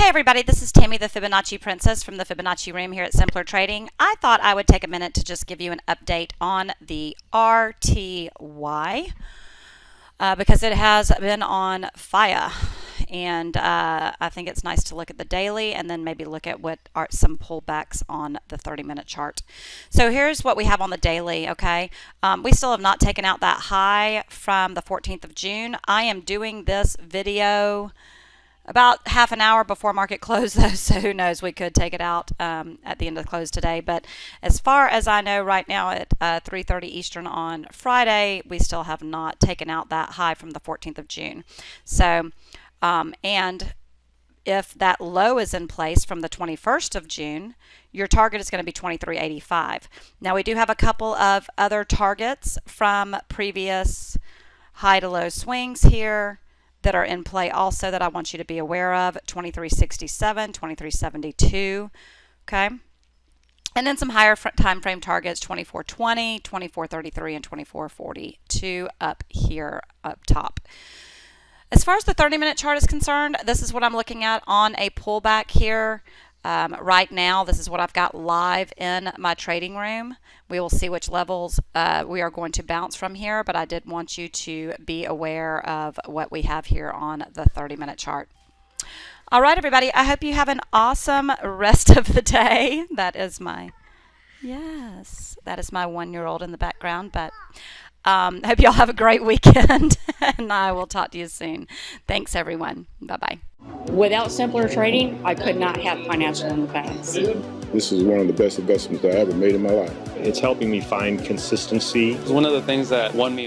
Hey everybody, this is Tammy, the Fibonacci Princess from the Fibonacci Room here at Simpler Trading. I thought I would take a minute to just give you an update on the RTY because it has been on fire. And I think it's nice to look at the daily and then maybe look at what are some pullbacks on the 30-minute chart. So here's what we have on the daily, okay? We still have not taken out that high from the 14th of June. I am doing this video about half an hour before market close, though, so who knows, we could take it out at the end of the close today. But as far as I know right now at 3:30 Eastern on Friday, we still have not taken out that high from the 14th of June. So, and if that low is in place from the 21st of June, your target is going to be 23.85. Now, we do have a couple of other targets from previous high to low swings here that are in play also that I want you to be aware of. 2367, 2372, okay? And then some higher time frame targets, 2420, 2433, and 2442 up here up top. As far as the 30-minute chart is concerned, this is what I'm looking at on a pullback here. Right now, this is what I've got live in my trading room. We will see which levels we are going to bounce from here, but I did want you to be aware of what we have here on the 30-minute chart. All right, everybody, I hope you have an awesome rest of the day. That is my, yes, that is my 1-year-old in the background, but I hope y'all have a great weekend, and I will talk to you soon. Thanks, everyone. Bye-bye. Without Simpler Trading, I could not have financial independence. This is one of the best investments I ever made in my life. It's helping me find consistency. It's one of the things that won me